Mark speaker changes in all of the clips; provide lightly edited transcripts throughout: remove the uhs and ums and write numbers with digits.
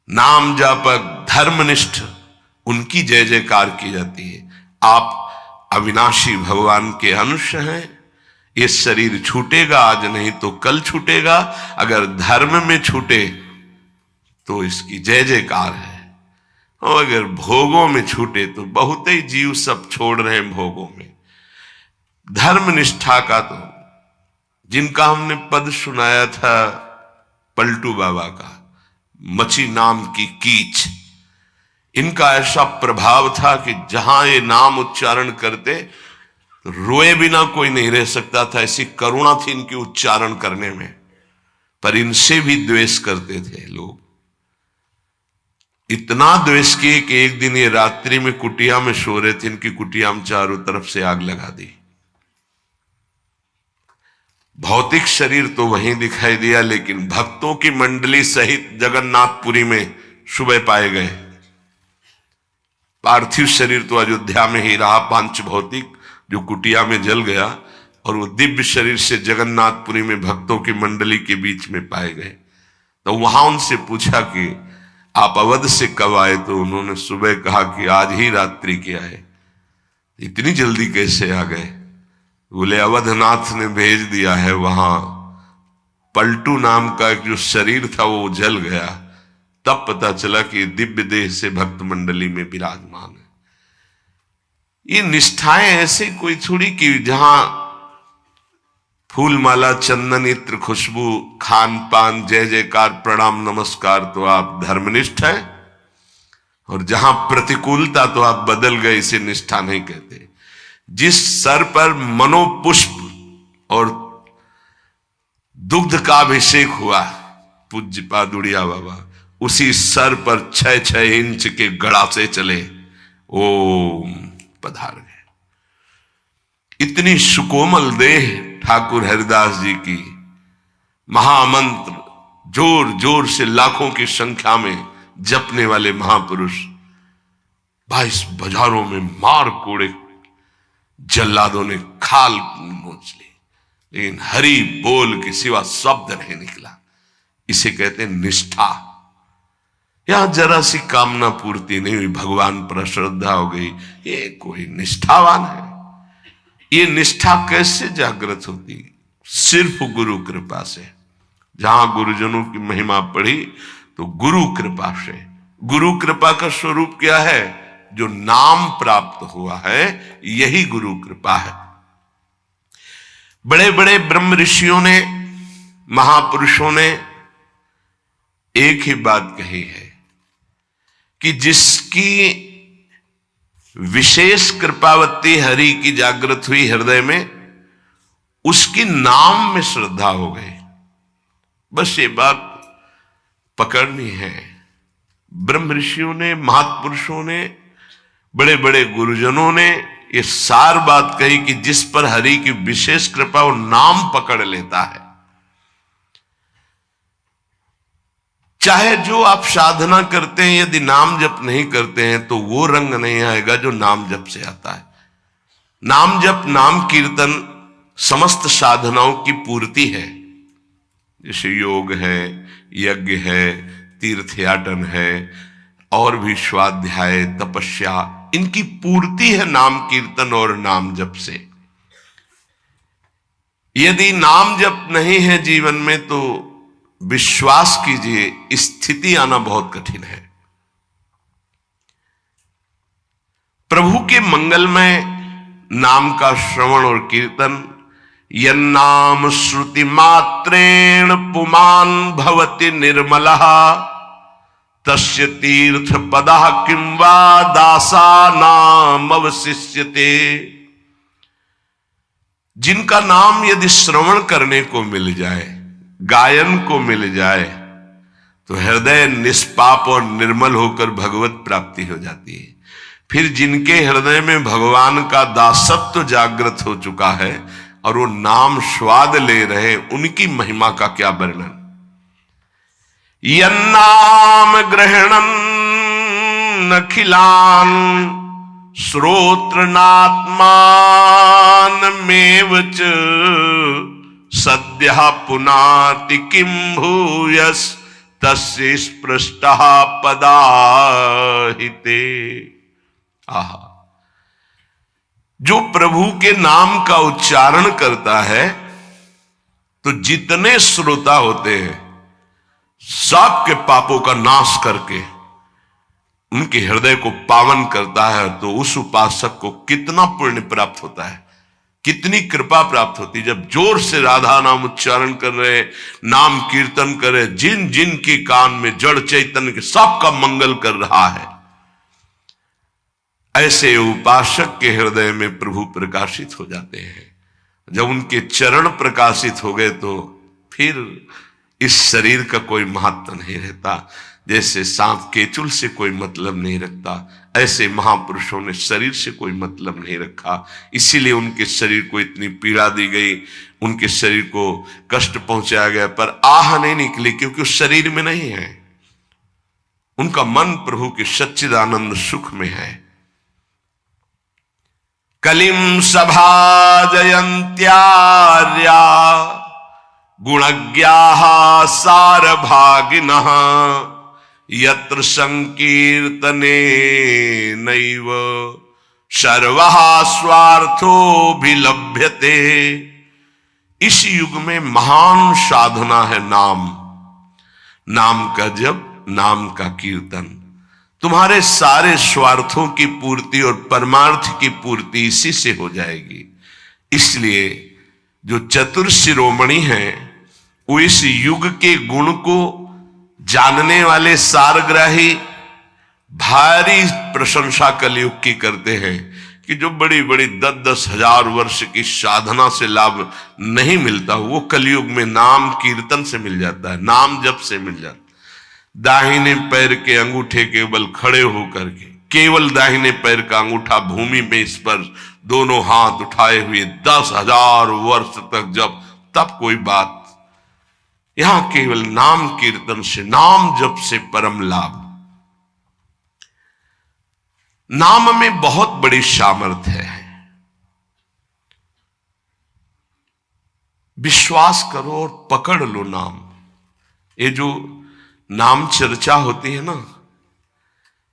Speaker 1: नाम जापक धर्मनिष्ठ उनकी जय जयकार की जाती है। आप अविनाशी भगवान के अंश हैं। ये शरीर छूटेगा, आज नहीं तो कल छूटेगा। अगर धर्म में छूटे तो इसकी जय जयकार है, और अगर भोगों में छूटे तो बहुत ही जीव सब छोड़ रहे हैं भोगों में। धर्म निष्ठा का तो जिनका हमने पद सुनाया था पलटू बाबा का, मची नाम की कीच, इनका ऐसा प्रभाव था कि जहां ये नाम उच्चारण करते रोए बिना कोई नहीं रह सकता था। ऐसी करुणा थी इनकी उच्चारण करने में। पर इनसे भी द्वेष करते थे लोग, इतना द्वेष किए कि एक दिन ये रात्रि में कुटिया में सो रहे थे, इनकी कुटिया में चारों तरफ से आग लगा दी। भौतिक शरीर तो वहीं दिखाई दिया, लेकिन भक्तों की मंडली सहित जगन्नाथपुरी में सुबह पाए गए। पार्थिव शरीर तो अयोध्या में ही रहा, पांच भौतिक जो कुटिया में जल गया, और वो दिव्य शरीर से जगन्नाथपुरी में भक्तों की मंडली के बीच में पाए गए। तो वहां उनसे पूछा कि आप अवध से कब आए? तो उन्होंने सुबह कहा कि आज ही रात्रि के आए। इतनी जल्दी कैसे आ गए? बोले अवधनाथ ने भेज दिया है। वहां पलटू नाम का एक जो शरीर था वो जल गया, तब पता चला कि दिव्य देह से भक्त मंडली में विराजमान है। ये निष्ठाएं ऐसे कोई थोड़ी कि जहां फूल माला चंदन इत्र खुशबू खान पान जय जयकार प्रणाम नमस्कार तो आप धर्मनिष्ठ हैं, और जहां प्रतिकूलता तो आप बदल गए, इसे निष्ठा नहीं कहते। जिस सर पर मनोपुष्प और दुग्ध का अभिषेक हुआ पूज्य पादुड़िया बाबा, उसी सर पर 6-6 इंच के गड़ासे चले, ओम पधार गए। इतनी सुकोमल देह ठाकुर हरिदास जी की, महामंत्र जोर जोर से लाखों की संख्या में जपने वाले महापुरुष 22 बाजारों में मार कोड़े जल्लादों ने खाल नोच ली, लेकिन हरि बोल के सिवा शब्द नहीं निकला। इसे कहते हैं निष्ठा। यहां जरा सी कामना पूर्ति नहीं हुई, भगवान पर श्रद्धा हो गई, ये कोई निष्ठावान है? ये निष्ठा कैसे जागृत होती? सिर्फ गुरु कृपा से। जहां गुरुजनों की महिमा पढ़ी तो गुरु कृपा से। गुरु कृपा का स्वरूप क्या है? जो नाम प्राप्त हुआ है, यही गुरु कृपा है। बड़े बड़े ब्रह्म ऋषियों ने, महापुरुषों ने एक ही बात कही है कि जिसकी विशेष कृपावती हरि की जागृत हुई हृदय में, उसकी नाम में श्रद्धा हो गई। बस ये बात पकड़नी है। ब्रह्म ऋषियों ने, महापुरुषों ने, बड़े बड़े गुरुजनों ने ये सार बात कही कि जिस पर हरि की विशेष कृपा वो नाम पकड़ लेता है। चाहे जो आप साधना करते हैं, यदि नाम जप नहीं करते हैं तो वो रंग नहीं आएगा जो नाम जप से आता है। नाम जप, नाम कीर्तन समस्त साधनाओं की पूर्ति है। जैसे योग है, यज्ञ है, तीर्थयाटन है, और भी स्वाध्याय तपस्या, इनकी पूर्ति है नाम कीर्तन और नाम जप से। यदि नाम जप नहीं है जीवन में तो विश्वास कीजिए स्थिति आना बहुत कठिन है। प्रभु के मंगलमय नाम का श्रवण और कीर्तन, यन्नाम श्रुति मात्रेण पुमान भवति निर्मलः तस्य तीर्थ पदः किं वा दासानाम अवशिष्यते। जिनका नाम यदि श्रवण करने को मिल जाए, गायन को मिल जाए, तो हृदय निष्पाप और निर्मल होकर भगवत प्राप्ति हो जाती है। फिर जिनके हृदय में भगवान का दासत्व जागृत हो चुका है और वो नाम स्वाद ले रहे, उनकी महिमा का क्या वर्णन। यन्नाम ग्रहणन अखिलान श्रोत्रनात्मानमेव च सद्यः पुनाति किं भूयस् तस्य स्पृष्टः पदाहिते। आहा, जो प्रभु के नाम का उच्चारण करता है तो जितने श्रोता होते हैं सबके पापों का नाश करके उनके हृदय को पावन करता है। तो उस उपासक को कितना पुण्य प्राप्त होता है, कितनी कृपा प्राप्त होती है। जब जोर से राधा नाम उच्चारण कर रहे, नाम कीर्तन कर रहे, जिन जिन के कान में जड़ चैतन्य के सबका मंगल कर रहा है, ऐसे उपासक के हृदय में प्रभु प्रकाशित हो जाते हैं। जब उनके चरण प्रकाशित हो गए तो फिर इस शरीर का कोई महत्व नहीं रहता। जैसे सांप केचुल से कोई मतलब नहीं रखता, ऐसे महापुरुषों ने शरीर से कोई मतलब नहीं रखा। इसीलिए उनके शरीर को इतनी पीड़ा दी गई, उनके शरीर को कष्ट पहुंचाया गया, पर आह नहीं निकली, क्योंकि उस शरीर में नहीं है। उनका मन प्रभु के सच्चिदानंद सुख में है। कलिम सभा जयंत्यार्या गुणज्ञाः सारभागिनः यत्र संकीर्तने नैव सर्वः स्वार्थोऽभिलभ्यते। इस युग में महान साधना है नाम, नाम का जप, नाम का कीर्तन। तुम्हारे सारे स्वार्थों की पूर्ति और परमार्थ की पूर्ति इसी से हो जाएगी। इसलिए जो चतुर शिरोमणि हैं वो इस युग के गुण को जानने वाले सारग्राही भारी प्रशंसा कलयुग की करते हैं कि जो बड़ी बड़ी 10-10 हजार वर्ष की साधना से लाभ नहीं मिलता, वो कलयुग में नाम कीर्तन से मिल जाता है, नाम जप से मिल जाता है। दाहिने पैर के अंगूठे के बल खड़े होकर के केवल दाहिने पैर का अंगूठा भूमि में स्पर्श, दोनों हाथ उठाए हुए 10,000 वर्ष तक जब, तब कोई बात। यहां केवल नाम कीर्तन से, नाम जप से परम लाभ। नाम में बहुत बड़ी सामर्थ्य है। विश्वास करो और पकड़ लो नाम। ये जो नाम चर्चा होती है ना,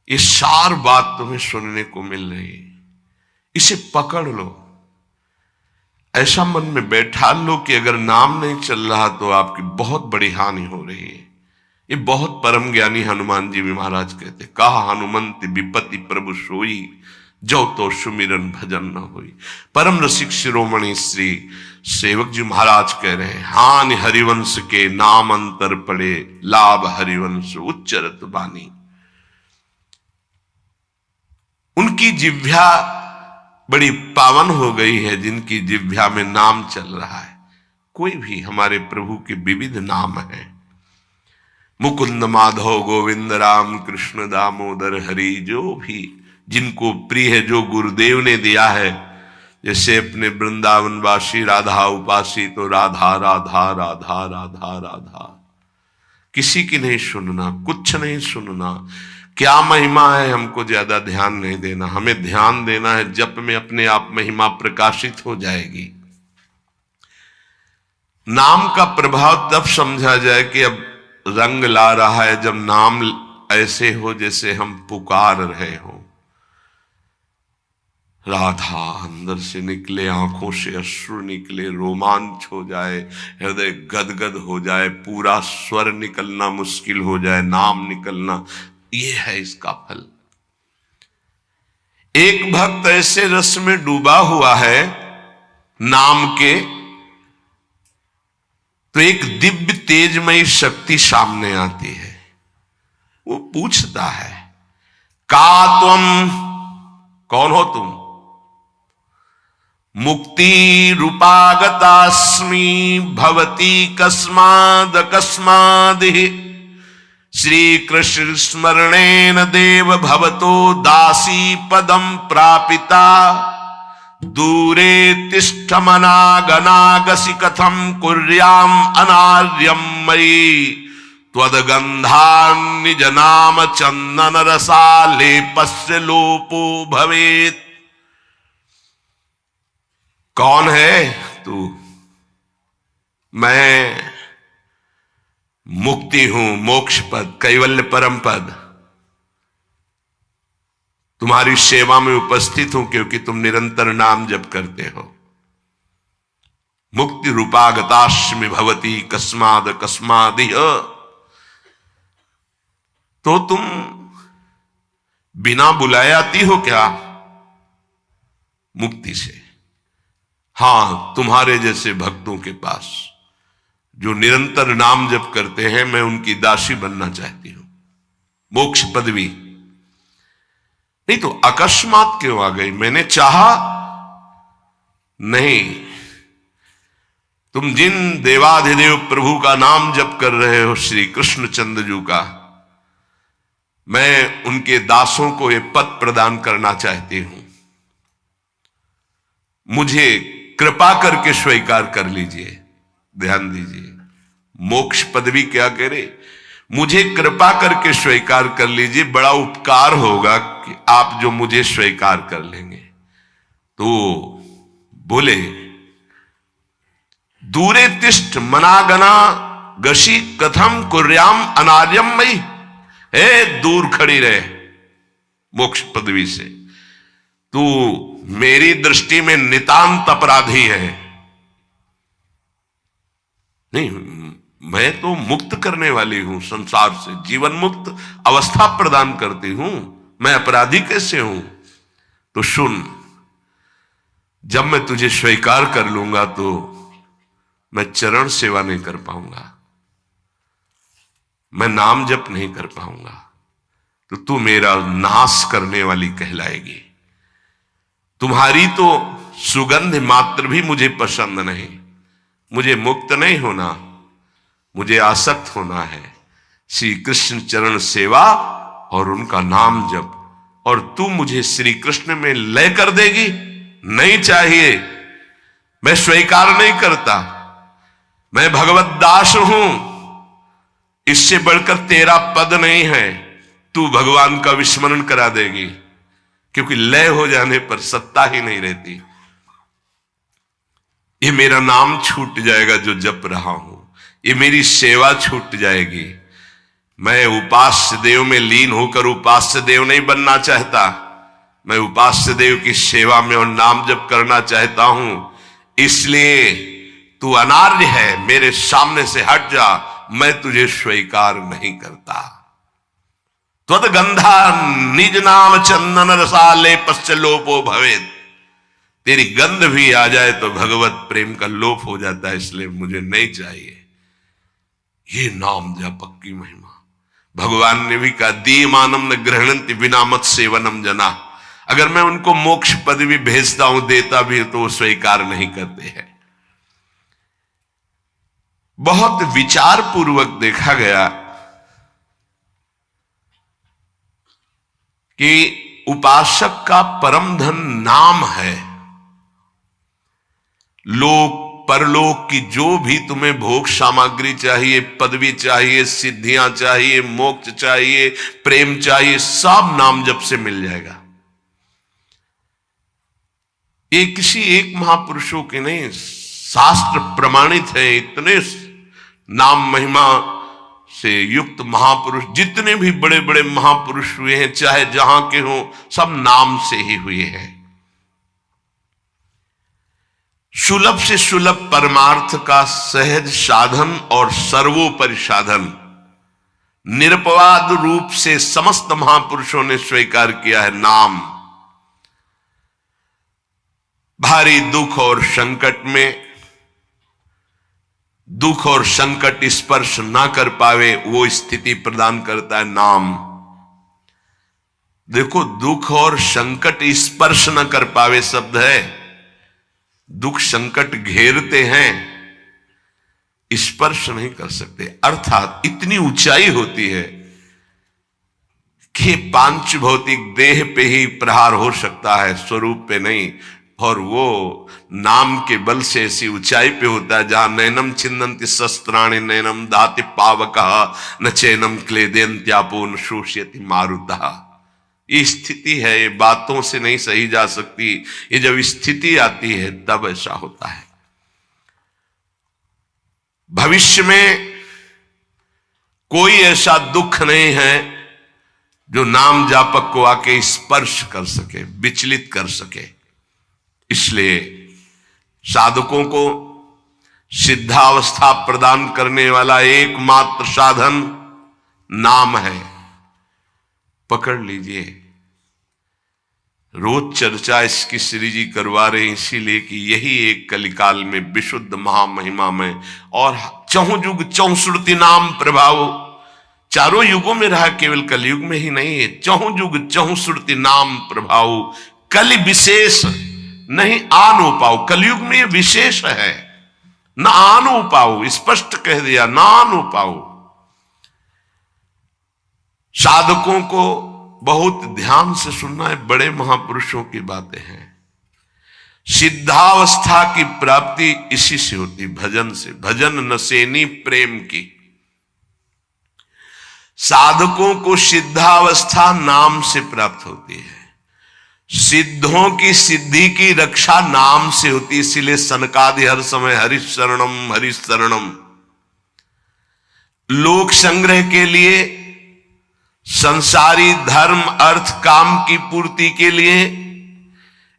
Speaker 1: ये सार बात तुम्हें सुनने को मिल रही है, इसे पकड़ लो। ऐसा मन में बैठा लो कि अगर नाम नहीं चल रहा तो आपकी बहुत बड़ी हानि हो रही है। ये बहुत परम ज्ञानी हनुमान जी भी महाराज कहते, कहा हनुमंत विपत्ति प्रभु सोई, जो तो सुमिरन भजन न हुई। परम रसिक शिरोमणि श्री सेवक जी महाराज कह रहे हैं, हानि हरिवंश के नाम अंतर पड़े, लाभ हरिवंश उच्चरत बानी। उनकी जिह्वा बड़ी पावन हो गई है जिनकी जिह्वा में नाम चल रहा है। कोई भी, हमारे प्रभु के विविध नाम हैं, मुकुंद माधव गोविंद राम कृष्ण दामोदर हरि, जो भी जिनको प्रिय है, जो गुरुदेव ने दिया है। जैसे अपने वृंदावनवासी राधा उपासी, तो राधा राधा राधा राधा राधा, किसी की नहीं सुनना, कुछ नहीं सुनना। क्या महिमा है हमको ज्यादा ध्यान नहीं देना, हमें ध्यान देना है जप में, अपने आप महिमा प्रकाशित हो जाएगी। नाम का प्रभाव तब समझा जाए कि अब रंग ला रहा है जब नाम ऐसे हो जैसे हम पुकार रहे हो। राधा अंदर से निकले, आंखों से अश्रु निकले, रोमांच हो जाए, हृदय गदगद हो जाए, पूरा स्वर निकलना मुश्किल हो जाए, नाम निकलना, ये है इसका फल। एक भक्त ऐसे रस में डूबा हुआ है नाम के, तो एक दिव्य तेजमयी शक्ति सामने आती है। वो पूछता है, का तुम, कौन हो तुम? मुक्ति रूपागतास्मि भवती कस्माद कस्मादिहि, श्री कृष्ण स्मरणेन देव भवतो दासी पदम प्रापिता, दूरे तिष्ठमनागनागसि कथम कुर्याम अनार्यम मयि, त्वदगंधान् निज नाम चंदन रसा लेपस्य लोपो भवेत्। कौन है तू? मैं मुक्ति हूं, मोक्ष पद, कैवल्य परम पद, तुम्हारी सेवा में उपस्थित हूं क्योंकि तुम निरंतर नाम जप करते हो। मुक्ति रूपागताश्मि भवती कस्माद कस्मादिह, तो तुम बिना बुलाए आती हो क्या? मुक्ति से। हां, तुम्हारे जैसे भक्तों के पास जो निरंतर नाम जप करते हैं, मैं उनकी दासी बनना चाहती हूं। मोक्ष पदवी नहीं तो अकस्मात क्यों आ गई? मैंने चाहा नहीं। तुम जिन देवाधिदेव प्रभु का नाम जप कर रहे हो, श्री कृष्ण चंद्रजू का, मैं उनके दासों को यह पद प्रदान करना चाहती हूं। मुझे कृपा करके स्वीकार कर लीजिए। ध्यान दीजिए, मोक्ष पदवी क्या कह रहे? मुझे कृपा करके स्वीकार कर लीजिए, बड़ा उपकार होगा कि आप जो मुझे स्वीकार कर लेंगे। तो बोले, दूरे तिष्ठ मनागना गशी कथम कुर्याम अनार्यम मई। हे, दूर खड़ी रहे मोक्ष पदवी से, तू मेरी दृष्टि में नितांत अपराधी है। नहीं, मैं तो मुक्त करने वाली हूं संसार से, जीवन मुक्त अवस्था प्रदान करती हूं, मैं अपराधी कैसे हूं? तो सुन, जब मैं तुझे स्वीकार कर लूंगा तो मैं चरण सेवा नहीं कर पाऊंगा, मैं नाम जप नहीं कर पाऊंगा, तो तू मेरा नाश करने वाली कहलाएगी। तुम्हारी तो सुगंध मात्र भी मुझे पसंद नहीं। मुझे मुक्त नहीं होना, मुझे आसक्त होना है श्री कृष्ण चरण सेवा और उनका नाम जप। और तू मुझे श्री कृष्ण में लय कर देगी? नहीं चाहिए, मैं स्वीकार नहीं करता। मैं भगवत दास हूं, इससे बढ़कर तेरा पद नहीं है। तू भगवान का विस्मरण करा देगी, क्योंकि लय हो जाने पर सत्ता ही नहीं रहती। ये मेरा नाम छूट जाएगा जो जप रहा हूं, ये मेरी सेवा छूट जाएगी। मैं उपास्य देव में लीन होकर उपास्य देव नहीं बनना चाहता, मैं उपास्य देव की सेवा में और नाम जप करना चाहता हूं। इसलिए तू अनार्य है, मेरे सामने से हट जा, मैं तुझे स्वीकार नहीं करता। त्वद गंधा निज नाम चंदन रसाले पश्चलोपो भवेद। तेरी गंध भी आ जाए तो भगवत प्रेम का लोप हो जाता है, इसलिए मुझे नहीं चाहिए। ये नाम जप की महिमा। भगवान ने भी कहा, दीयमानम न ग्रहणंति विना मत सेवनम जना। अगर मैं उनको मोक्ष पदवी भेजता हूं, देता भी तो वो स्वीकार नहीं करते हैं। बहुत विचार पूर्वक देखा गया कि उपासक का परम धन नाम है। लोक परलोक की जो भी तुम्हें भोग सामग्री चाहिए, पदवी चाहिए, सिद्धियां चाहिए, मोक्ष चाहिए, प्रेम चाहिए, सब नाम जप से मिल जाएगा। ये किसी एक महापुरुषों के नहीं, शास्त्र प्रमाणित है। इतने नाम महिमा से युक्त महापुरुष, जितने भी बड़े बड़े महापुरुष हुए हैं, चाहे जहां के हों, सब नाम से ही हुए हैं। सुलभ से सुलभ परमार्थ का सहज साधन और सर्वोपरि साधन निरपवाद रूप से समस्त महापुरुषों ने स्वीकार किया है, नाम। भारी दुख और संकट में, दुख और संकट स्पर्श ना कर पावे, वो स्थिति प्रदान करता है नाम। देखो, दुख और संकट स्पर्श न कर पावे शब्द है। दुख संकट घेरते हैं, स्पर्श नहीं कर सकते। अर्थात इतनी ऊंचाई होती है कि पांच भौतिक देह पे ही प्रहार हो सकता है, स्वरूप पे नहीं। और वो नाम के बल से ऐसी ऊंचाई पे होता है जहां नैनम छिन्नन्ति शस्त्राणि नैनम दाति पावकः न चैनम क्लेदेन्त्यापो न शोष्यति मारुतः। ये स्थिति है, ये बातों से नहीं सही जा सकती। ये जब स्थिति आती है तब ऐसा होता है। भविष्य में कोई ऐसा दुख नहीं है जो नाम जापक को आके स्पर्श कर सके, विचलित कर सके। इसलिए साधकों को सिद्धावस्था प्रदान करने वाला एकमात्र साधन नाम है। पकड़ लीजिए। रोज चर्चा इसकी श्री जी करवा रहे हैं इसीलिए कि यही एक कलिकाल में विशुद्ध महामहिमा में और चहुजुग चौश्रुति नाम प्रभाव चारों युगों में रहा, केवल कलयुग में ही नहीं है। चहुजुग चहुश्रुति नाम प्रभाव कलि विशेष नहीं आनो पाओ। कलयुग में ये विशेष है, न आनो पाओ, स्पष्ट कह दिया, ना आनो पाओ। साधकों को बहुत ध्यान से सुनना है, बड़े महापुरुषों की बातें हैं। सिद्धावस्था की प्राप्ति इसी से होती, भजन से। भजन नसेनी प्रेम की। साधकों को सिद्धावस्था नाम से प्राप्त होती है। सिद्धों की सिद्धि की रक्षा नाम से होती, इसीलिए सनकादि हर समय हरिशरणम हरिशरणम। लोक संग्रह के लिए, संसारी धर्म अर्थ काम की पूर्ति के लिए,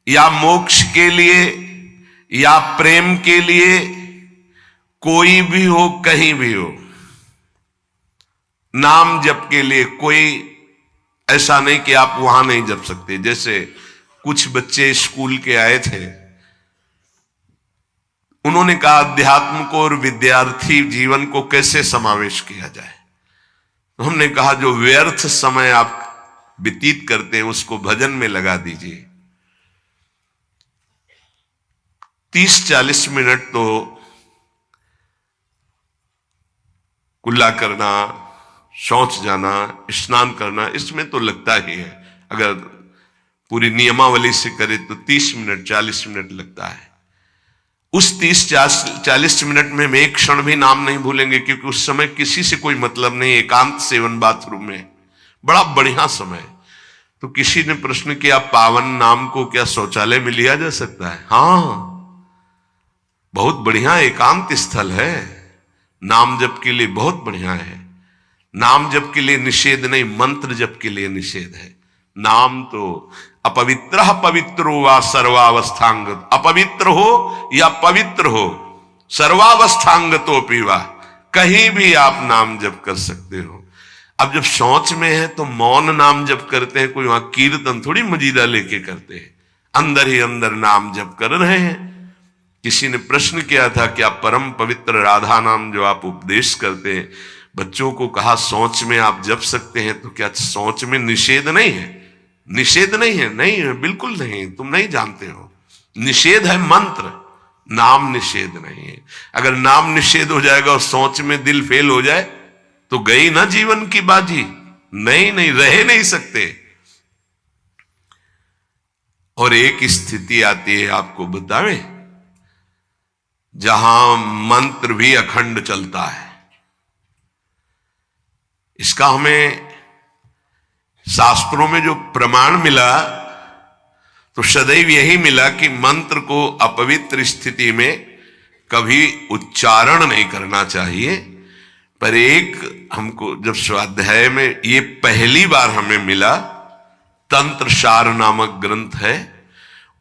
Speaker 1: या मोक्ष के लिए, या प्रेम के लिए, कोई भी हो कहीं भी हो, नाम जप के लिए कोई ऐसा नहीं कि आप वहां नहीं जप सकते। जैसे कुछ बच्चे स्कूल के आए थे, उन्होंने कहा अध्यात्म को और विद्यार्थी जीवन को कैसे समावेश किया जाए। तो हमने कहा जो व्यर्थ समय आप व्यतीत करते हैं उसको भजन में लगा दीजिए। 30-40 मिनट तो कुल्ला करना, शौच जाना, स्नान करना, इसमें तो लगता ही है। अगर पूरी नियमावली से करे तो 30 मिनट 40 मिनट लगता है। उस 30-40 मिनट में हम एक क्षण भी नाम नहीं भूलेंगे, क्योंकि उस समय किसी से कोई मतलब नहीं, एकांत सेवन बाथरूम में, बड़ा बढ़िया समय। तो किसी ने प्रश्न किया पावन नाम को क्या शौचालय में लिया जा सकता है? हाँ, बहुत बढ़िया एकांत स्थल है, नाम जप के लिए बहुत बढ़िया है। नाम जप के लिए निषेध नहीं, मंत्र जप के लिए निषेध है। नाम तो अपवित्र पवित्रो वा सर्वावस्थांग, अपवित्र हो या पवित्र हो, सर्वावस्थांग तो पीवा, कहीं भी आप नाम जप कर सकते हो। अब जब शौच में है तो मौन नाम जप करते हैं, कोई वहां कीर्तन थोड़ी मजीदा लेके करते हैं, अंदर ही अंदर नाम जप कर रहे हैं। किसी ने प्रश्न किया था कि आप परम पवित्र राधा नाम जो आप उपदेश करते हैं, बच्चों को कहा शौच में आप जप सकते हैं, तो क्या शौच में निषेध नहीं है? निषेध नहीं है, नहीं है, बिल्कुल नहीं, तुम नहीं जानते हो। निषेध है मंत्र, नाम निषेध नहीं है। अगर नाम निषेध हो जाएगा और शौच में दिल फेल हो जाए तो गई ना जीवन की बाजी, नहीं रह नहीं सकते। और एक स्थिति आती है, आपको बतावे, जहां मंत्र भी अखंड चलता है। इसका हमें शास्त्रों में जो प्रमाण मिला तो सदैव यही मिला कि मंत्र को अपवित्र स्थिति में कभी उच्चारण नहीं करना चाहिए। पर एक हमको जब स्वाध्याय में ये पहली बार हमें मिला, तंत्र सार नामक ग्रंथ है,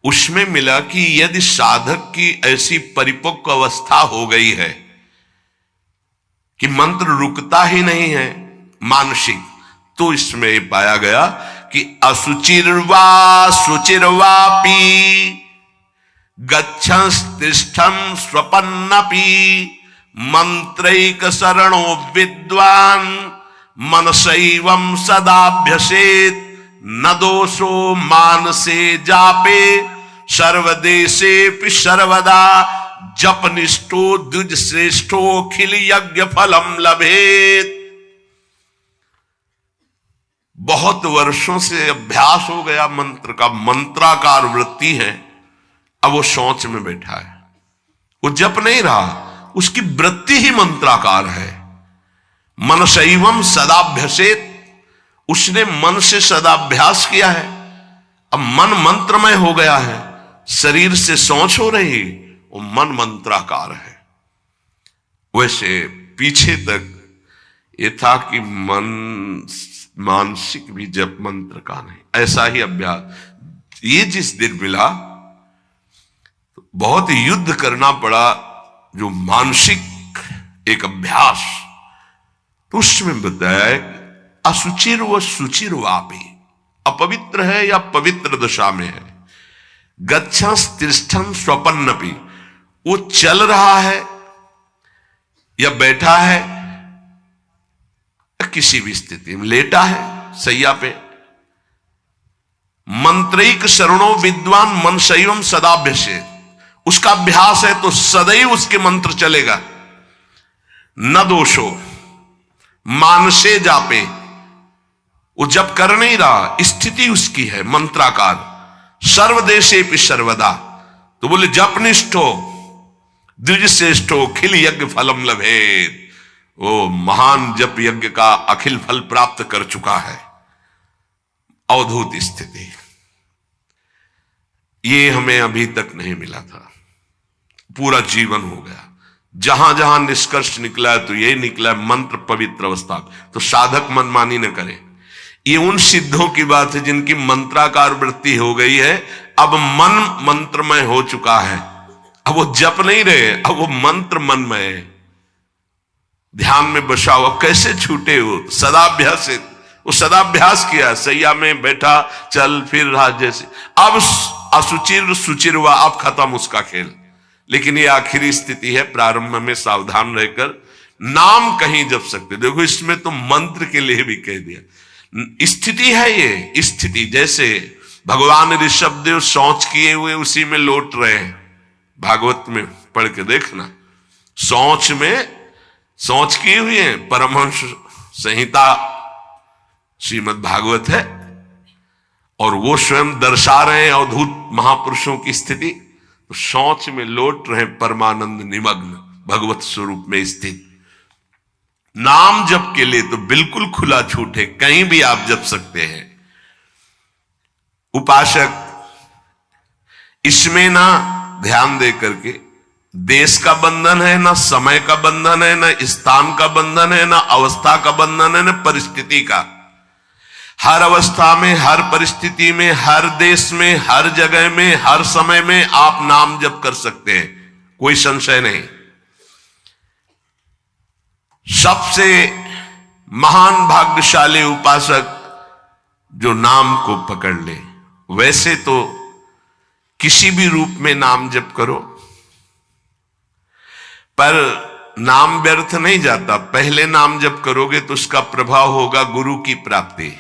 Speaker 1: उसमें मिला कि यदि साधक की ऐसी परिपक्व अवस्था हो गई है कि मंत्र रुकता ही नहीं है मानसिक, तो इसमें पाया गया कि असुचिर्वा सुचिर्वापी गच्छंस्तिष्ठं स्वपन्नपि मंत्रैक शरणो विद्वान मनसैवं सदाभ्यसेत न दोषो मानसे जापे सर्वदेशेपि सर्वदा जपनिष्ठो द्विज श्रेष्ठो खिल यज्ञ फलम लभेत। बहुत वर्षों से अभ्यास हो गया मंत्र का, मंत्राकार वृत्ति है, अब वो शौच में बैठा है, वो जप नहीं रहा, उसकी वृत्ति ही मंत्राकार है। मनसैवं सदाभ्यसेत, उसने मन से सदाभ्यास किया है, अब मन मंत्रमय हो गया है, शरीर से शौच हो रही, वो मन मंत्राकार है। वैसे पीछे तक ये था कि मन मानसिक भी जप मंत्र का नहीं, ऐसा ही अभ्यास। ये जिस दिन मिला तो बहुत युद्ध करना पड़ा, जो मानसिक एक अभ्यास। तो उसमें बताया असुचिर व सुचिर वापी, अपवित्र है या पवित्र दशा में है, गच्छंस तिष्ठन स्वपन्नपि, वो चल रहा है या बैठा है, किसी भी स्थिति में लेटा है सैया पे, मंत्रिक शरणों विद्वान मन शैवम सदाभ्यसेत, उसका अभ्यास है तो सदैव उसके मंत्र चलेगा। न दोषो मानसे जापे, वो जब कर नहीं रहा, स्थिति उसकी है मंत्राकार, सर्वदेशे भी सर्वदा। तो बोले जपनिष्ठो द्विजश्रेष्ठो खिल यज्ञ फलम लभेत, वो महान जप यज्ञ का अखिल फल प्राप्त कर चुका है। अवधूत स्थिति ये हमें अभी तक नहीं मिला था, पूरा जीवन हो गया। जहां जहां निष्कर्ष निकला है तो यही निकला है, मंत्र पवित्र अवस्था। तो साधक मनमानी न करे। ये उन सिद्धों की बात है जिनकी मंत्राकार वृत्ति हो गई है, अब मन मंत्रमय हो चुका है, अब वो जप नहीं रहे, अब वो मंत्र मनमय है, ध्यान में बसा हुआ। कैसे छूटे वो? सदाभ्यास, वो सदाभ्यास किया, सैया में बैठा चल फिर रहा जैसे। अब असुचिर सुचिर हुआ, अब खत्म उसका खेल। लेकिन ये आखिरी स्थिति है, प्रारंभ में सावधान रहकर नाम कहीं जप सकते। देखो इसमें तो मंत्र के लिए भी कह दिया, स्थिति है ये स्थिति। जैसे भगवान ऋषभ देव शौच किए हुए उसी में लौट रहे हैं, भागवत में पढ़ के देखना, शौच में शौच किए हुए हैं। परमहंस संहिता श्रीमद् भागवत है, और वो स्वयं दर्शा रहे हैं अवधूत महापुरुषों की स्थिति। तो शौच में लौट रहे परमानंद निमग्न भगवत स्वरूप में स्थित। नाम जप के लिए तो बिल्कुल खुला छूट है, कहीं भी आप जप सकते हैं। उपासक इसमें ना ध्यान दे करके, देश का बंधन है ना, समय का बंधन है ना, स्थान का बंधन है ना, अवस्था का बंधन है ना, परिस्थिति का। हर अवस्था में, हर परिस्थिति में, हर देश में, हर जगह में, हर समय में आप नाम जप कर सकते हैं, कोई संशय नहीं। सबसे महान भाग्यशाली उपासक जो नाम को पकड़ ले। वैसे तो किसी भी रूप में नाम जप करो, पर नाम व्यर्थ नहीं जाता। पहले नाम जप करोगे तो उसका प्रभाव होगा गुरु की प्राप्ति।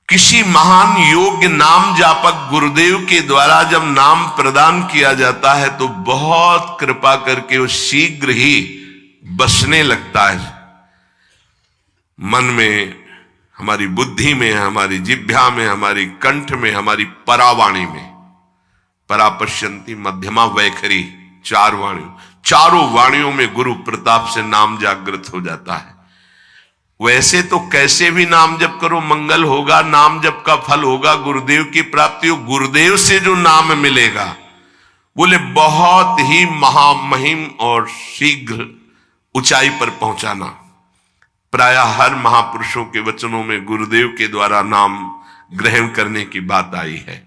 Speaker 1: किसी महान योग्य नाम जापक गुरुदेव के द्वारा जब नाम प्रदान किया जाता है तो बहुत कृपा करके वो शीघ्र ही बसने लगता है मन में, हमारी बुद्धि में, हमारी जिह्वा में, हमारी कंठ में, हमारी परावाणी में। परापश्यंती मध्यमा वैखरी, चार वाणियों, चारों वाणियों में गुरु प्रताप से नाम जागृत हो जाता है। वैसे तो कैसे भी नाम जप करो मंगल होगा, नाम जप का फल होगा, गुरुदेव की प्राप्ति हो। गुरुदेव से जो नाम मिलेगा बोले बहुत ही महामहिम और शीघ्र ऊंचाई पर पहुंचाना। प्रायः हर महापुरुषों के वचनों में गुरुदेव के द्वारा नाम ग्रहण करने की बात आई है।